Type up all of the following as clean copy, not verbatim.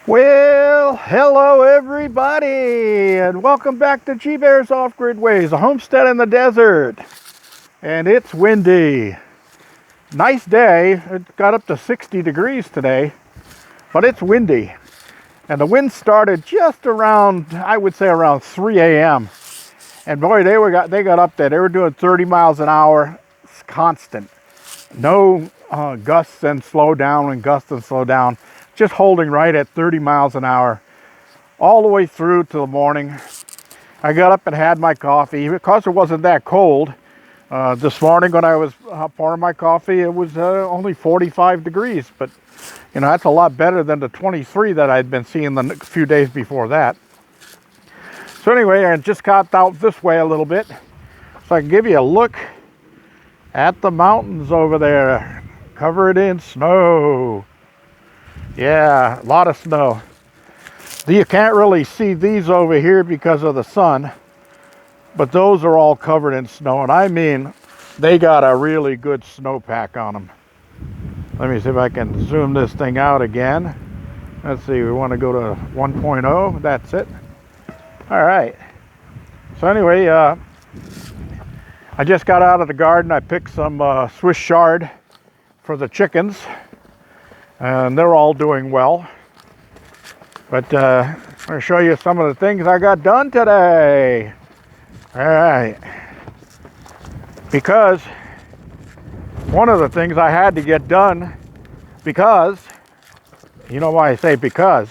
Well, hello everybody, and welcome back to G-Bear's Off-Grid Ways, a homestead in the desert. And it's windy. Nice day. It got up to 60 degrees today, but it's windy. And the wind started just around, I would say around 3 a.m. And boy, they got up there. They were doing 30 miles an hour, it's constant. No gusts and slow down and gusts and slow down. Just holding right at 30 miles an hour all the way through to the morning. I got up and had my coffee because it wasn't that cold. This morning when I was pouring my coffee, it was only 45 degrees, but you know, that's a lot better than the 23 that I'd been seeing the few days before that. So anyway, I just got out this way a little bit so I can give you a look at the mountains over there, covered in snow. Yeah, a lot of snow. You can't really see these over here because of the sun, but those are all covered in snow, and I mean, they got a really good snowpack on them. Let me see if I can zoom this thing out again. Let's see, we want to go to 1.0, that's it. All right. So anyway, I just got out of the garden. I picked some Swiss chard for the chickens, and they're all doing well. But I'm going to show you some of the things I got done today. All right. Because one of the things I had to get done, because, you know why I say because?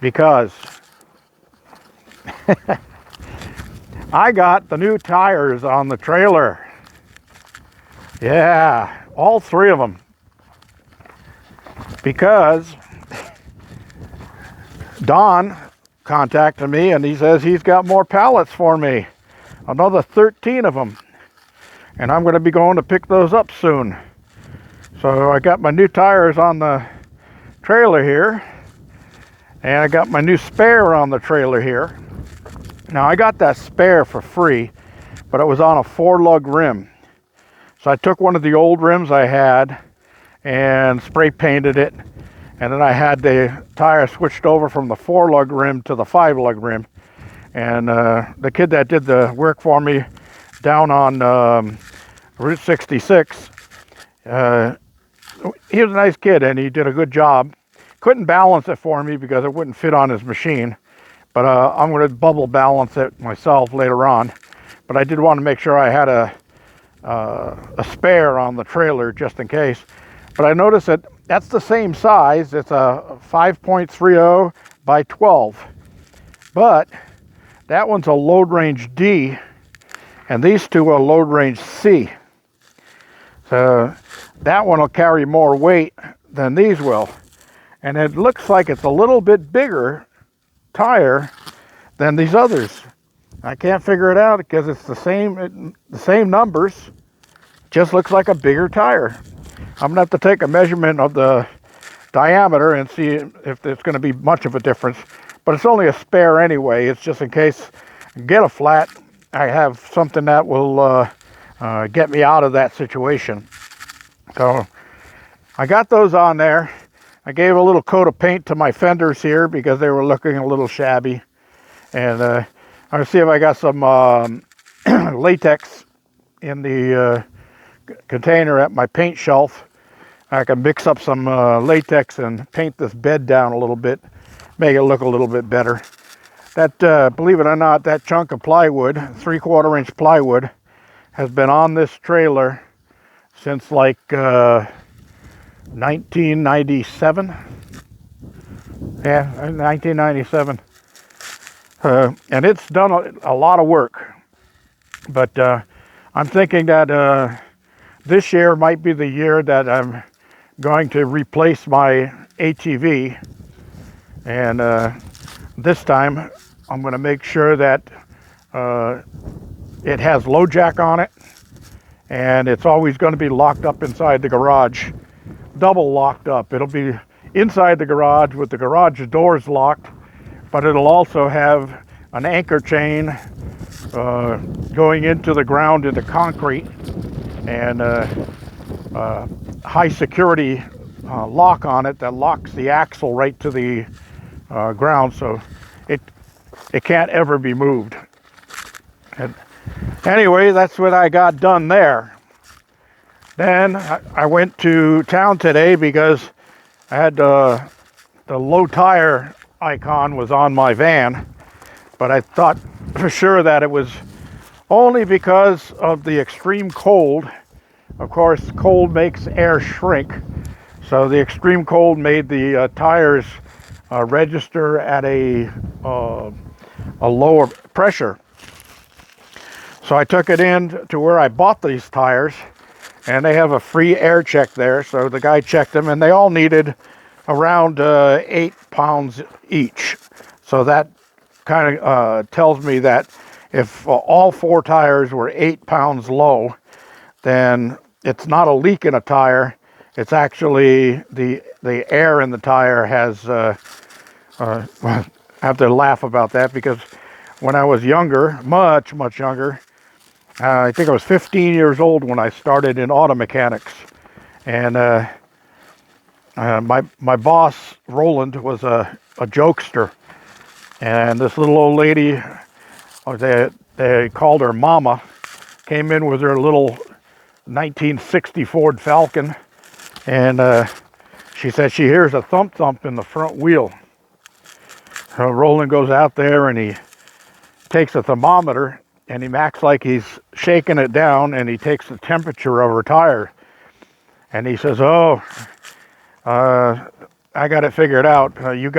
Because I got the new tires on the trailer. Yeah, all three of them. Because Don contacted me and he says he's got more pallets for me, another 13 of them, and I'm going to be going to pick those up soon. So I got my new tires on the trailer here, and I got my new spare on the trailer here. Now I got that spare for free, but it was on a 4-lug rim. So I took one of the old rims I had and spray painted it, and then I had the tire switched over from the 4-lug rim to the 5-lug rim. And the kid that did the work for me down on Route 66, he was a nice kid and he did a good job. Couldn't balance it for me because it wouldn't fit on his machine, but I'm going to bubble balance it myself later on. But I did want to make sure I had a spare on the trailer just in case. But I noticed that that's the same size. It's a 5.30 by 12. But that one's a load range D, and these two are load range C. So that one will carry more weight than these will. And it looks like it's a little bit bigger tire than these others. I can't figure it out because it's the same numbers. Just looks like a bigger tire. I'm gonna have to take a measurement of the diameter and see if there's going to be much of a difference. But it's only a spare anyway. It's just in case I get a flat, I have something that will get me out of that situation. So I got those on there. I gave a little coat of paint to my fenders here because they were looking a little shabby. And I'm going to see if I got some latex in the container at my paint shelf. I can mix up some latex and paint this bed down a little bit, make it look a little bit better. That, believe it or not, that chunk of plywood, 3/4 inch plywood, has been on this trailer since like 1997. Yeah, 1997. And it's done a lot of work. But I'm thinking that this year might be the year that I'm going to replace my ATV, and this time I'm going to make sure that it has low jack on it, and it's always going to be locked up inside the garage, double locked up. It'll be inside the garage with the garage doors locked, but it'll also have an anchor chain going into the ground into concrete, and high security lock on it that locks the axle right to the ground, so it can't ever be moved. And anyway, that's what I got done there. Then I went to town today because I had the low tire icon was on my van, but I thought for sure that it was only because of the extreme cold. Of course, cold makes air shrink, so the extreme cold made the tires register at a lower pressure. So I took it in to where I bought these tires, and they have a free air check there. So the guy checked them, and they all needed around 8 pounds each. So that kind of tells me that if all 4 tires were 8 pounds low, then it's not a leak in a tire. It's actually the air in the tire has. I have to laugh about that because when I was younger, much younger, I think I was 15 years old when I started in auto mechanics, and my boss Roland was a jokester, and this little old lady, they called her Mama, came in with her little 1960 Ford Falcon, and she said she hears a thump thump in the front wheel. So Roland goes out there and he takes a thermometer and he acts like he's shaking it down, and he takes the temperature of her tire, and he says, "Oh, I got it figured out. You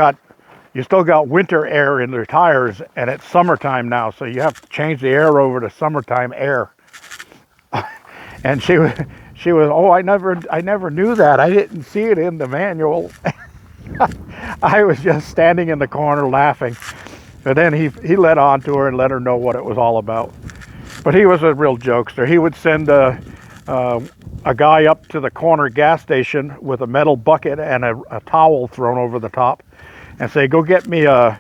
still got winter air in your tires, and it's summertime now, so you have to change the air over to summertime air." And she was, "Oh, I never knew that. I didn't see it in the manual." I was just standing in the corner laughing. But then he led on to her and let her know what it was all about. But he was a real jokester. He would send a guy up to the corner gas station with a metal bucket and a towel thrown over the top and say, "Go get me a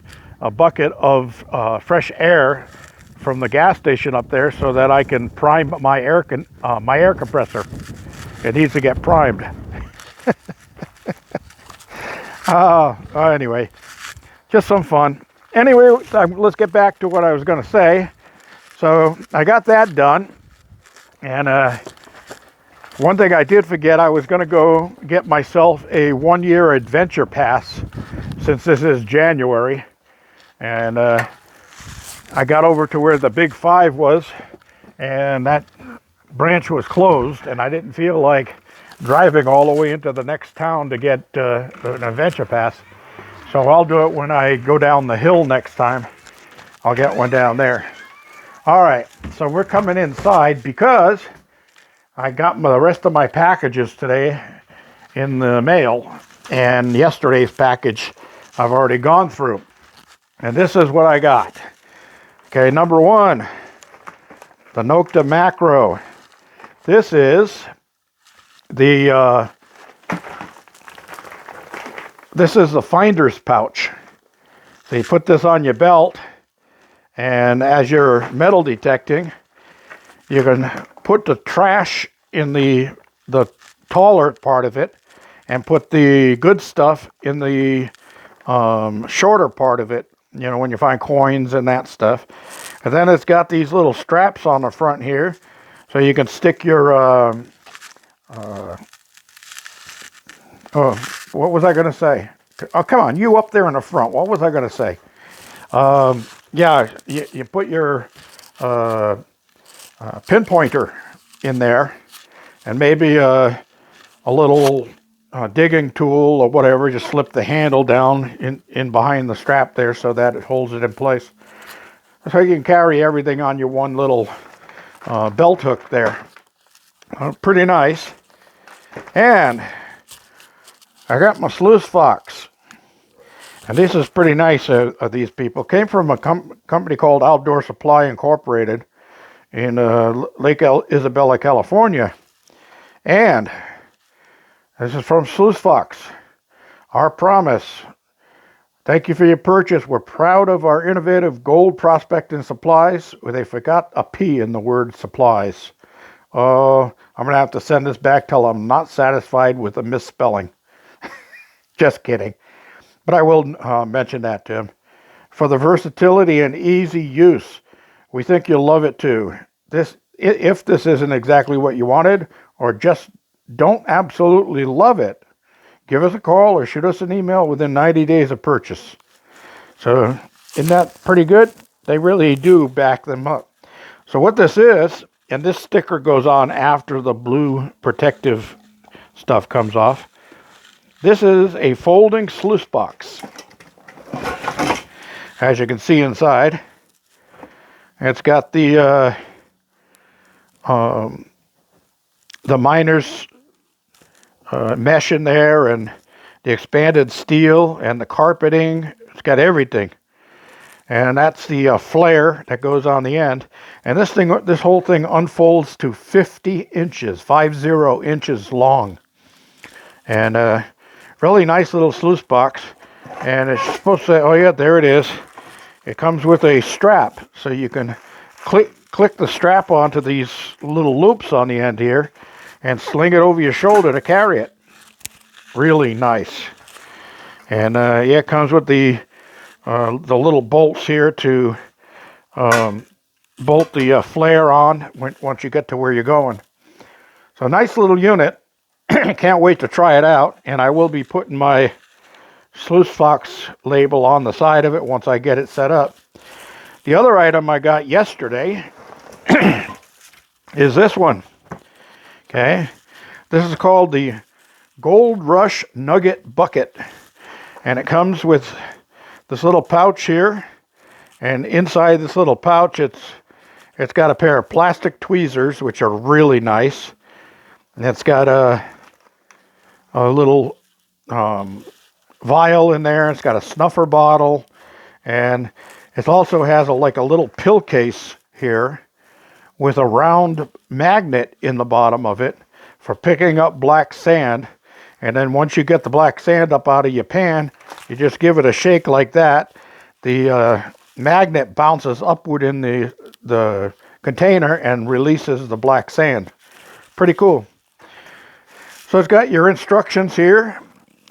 bucket of fresh air from the gas station up there so that I can prime my air compressor. It needs to get primed." Anyway, just some fun. Anyway, let's get back to what I was going to say. So I got that done, and one thing I did forget, I was going to go get myself a 1-year adventure pass since this is January, and I got over to where the Big 5 was, and that branch was closed, and I didn't feel like driving all the way into the next town to get an adventure pass. So I'll do it when I go down the hill next time. I'll get one down there. All right, so we're coming inside because I got the rest of my packages today in the mail, and yesterday's package I've already gone through. And this is what I got. Okay, number 1, the Nugget macro. This is the finder's pouch. So you put this on your belt, and as you're metal detecting, you can put the trash in the taller part of it and put the good stuff in the shorter part of it, you know, when you find coins and that stuff. And then it's got these little straps on the front here, so you can stick your what was I going to say? Oh, come on, you up there in the front. What was I going to say? Yeah, you put your pinpointer in there, and maybe a little digging tool or whatever. Just slip the handle down in behind the strap there so that it holds it in place. So you can carry everything on your one little belt hook there. Pretty nice. And I got my Sluice Fox. And this is pretty nice of these people. Came from a company called Outdoor Supply Incorporated in Lake Isabella, California. And this is from Sluice Fox. Our promise. Thank you for your purchase. We're proud of our innovative gold prospecting supplies. They forgot a P in the word supplies. I'm going to have to send this back till I'm not satisfied with the misspelling. Just kidding. But I will mention that to him. For the versatility and easy use, we think you'll love it too. If this isn't exactly what you wanted, or just don't absolutely love it, give us a call or shoot us an email within 90 days of purchase. So, isn't that pretty good? They really do back them up. So what this is, and this sticker goes on after the blue protective stuff comes off. This is a folding sluice box. As you can see inside, it's got the miner's mesh in there, and the expanded steel and the carpeting. It's got everything. And that's the flare that goes on the end. And this whole thing unfolds to 50 inches, 50 inches long. And really nice little sluice box. And it's supposed to say, oh yeah, there it is. It comes with a strap, so you can click the strap onto these little loops on the end here and sling it over your shoulder to carry it. Really nice. And yeah, it comes with the little bolts here to bolt the flare on once you get to where you're going. So nice little unit. Can't wait to try it out. And I will be putting my Sluice Fox label on the side of it once I get it set up. The other item I got yesterday is this one. Okay. This is called the Gold Rush Nugget Bucket. And it comes with this little pouch here. And inside this little pouch, it's got a pair of plastic tweezers, which are really nice. And it's got a little vial in there. It's got a snuffer bottle. And it also has like a little pill case here with a round magnet in the bottom of it for picking up black sand. And then once you get the black sand up out of your pan, you just give it a shake like that. The magnet bounces upward in the container and releases the black sand. Pretty cool. So it's got your instructions here,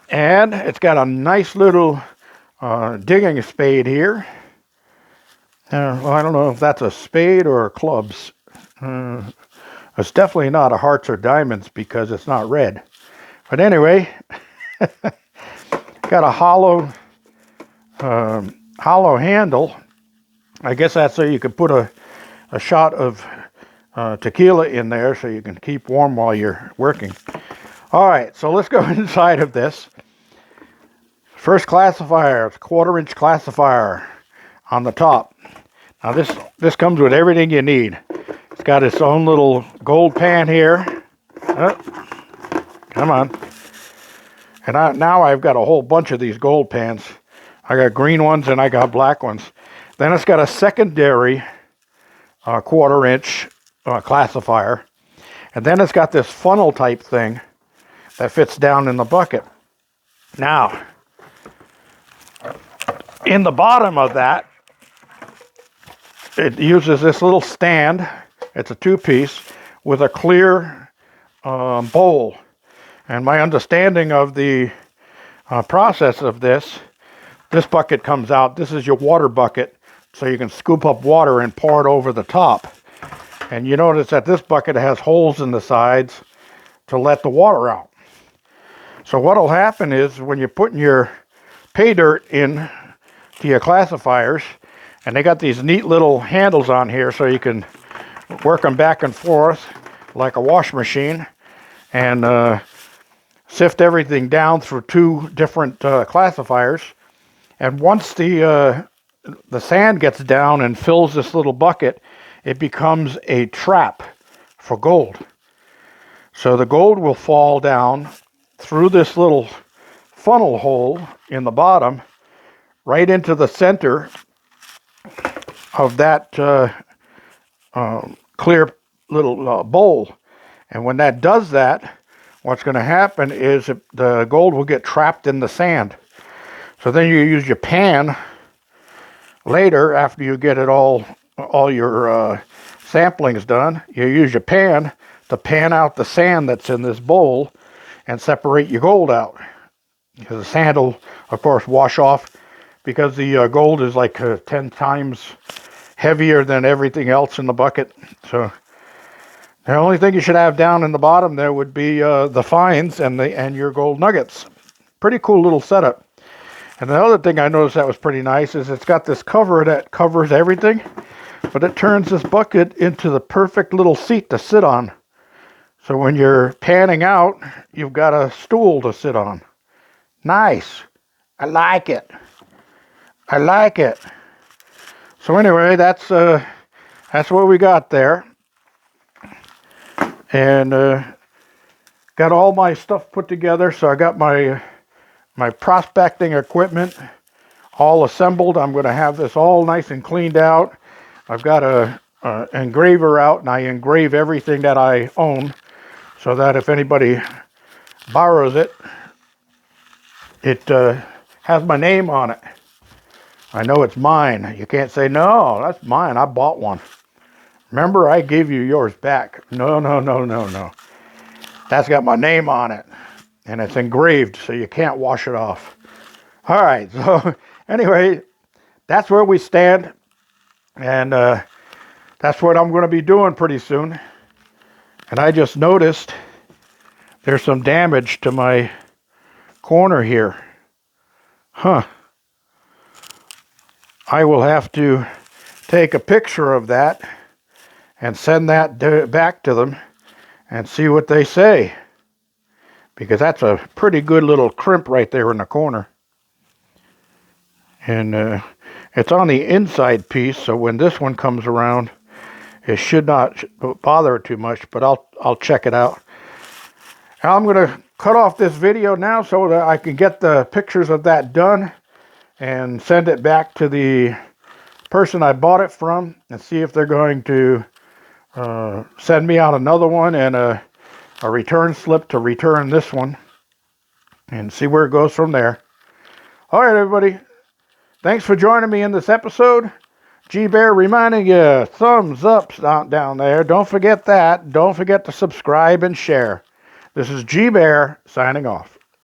and it's got a nice little digging spade here. Well, I don't know if that's a spade or clubs. It's definitely not a hearts or diamonds because it's not red. But anyway, got a hollow handle. I guess that's so you could put a shot of tequila in there so you can keep warm while you're working. All right, so let's go inside of this. First classifier, it's a 1/4-inch classifier on the top. Now this comes with everything you need. It's got its own little gold pan here. Oh, come on. And now I've got a whole bunch of these gold pans. I got green ones and I got black ones. Then it's got a secondary 1/4-inch classifier. And then it's got this funnel type thing that fits down in the bucket. Now, in the bottom of that, it uses this little stand. It's a 2-piece with a clear bowl. And my understanding of the process of this bucket comes out. This is your water bucket, so you can scoop up water and pour it over the top. And you notice that this bucket has holes in the sides to let the water out. So what'll happen is when you're putting your pay dirt in to your classifiers, and they got these neat little handles on here so you can work them back and forth like a wash machine and sift everything down through 2 different classifiers. And once the sand gets down and fills this little bucket, it becomes a trap for gold. So the gold will fall down through this little funnel hole in the bottom right into the center of that clear little bowl. And when that does that, what's going to happen is the gold will get trapped in the sand. So then you use your pan later after you get it all your samplings done. You use your pan to pan out the sand that's in this bowl and separate your gold out. because the sand will, of course, wash off, because the gold is like 10 times heavier than everything else in the bucket. So the only thing you should have down in the bottom there would be the fines and your gold nuggets. Pretty cool little setup. And the other thing I noticed that was pretty nice is it's got this cover that covers everything, but it turns this bucket into the perfect little seat to sit on. So when you're panning out, you've got a stool to sit on. Nice. I like it. I like it. So anyway, that's what we got there. And got all my stuff put together. So I got my prospecting equipment all assembled. I'm going to have this all nice and cleaned out. I've got a engraver out, and I engrave everything that I own, so that if anybody borrows it, it has my name on it. I know it's mine. You can't say, no, that's mine. I bought one. Remember, I gave you yours back. No, no, no, no, no. That's got my name on it. And it's engraved, so you can't wash it off. All right, so anyway, that's where we stand. And that's what I'm going to be doing pretty soon. And I just noticed there's some damage to my corner here. Huh. I will have to take a picture of that and send that back to them and see what they say. Because that's a pretty good little crimp right there in the corner. And it's on the inside piece, so when this one comes around, it should not bother it too much, but I'll check it out. Now I'm going to cut off this video now so that I can get the pictures of that done and send it back to the person I bought it from and see if they're going to send me out another one and a return slip to return this one and see where it goes from there. All right, everybody. Thanks for joining me in this episode. G-Bear reminding you, thumbs up down there. Don't forget that. Don't forget to subscribe and share. This is G-Bear signing off.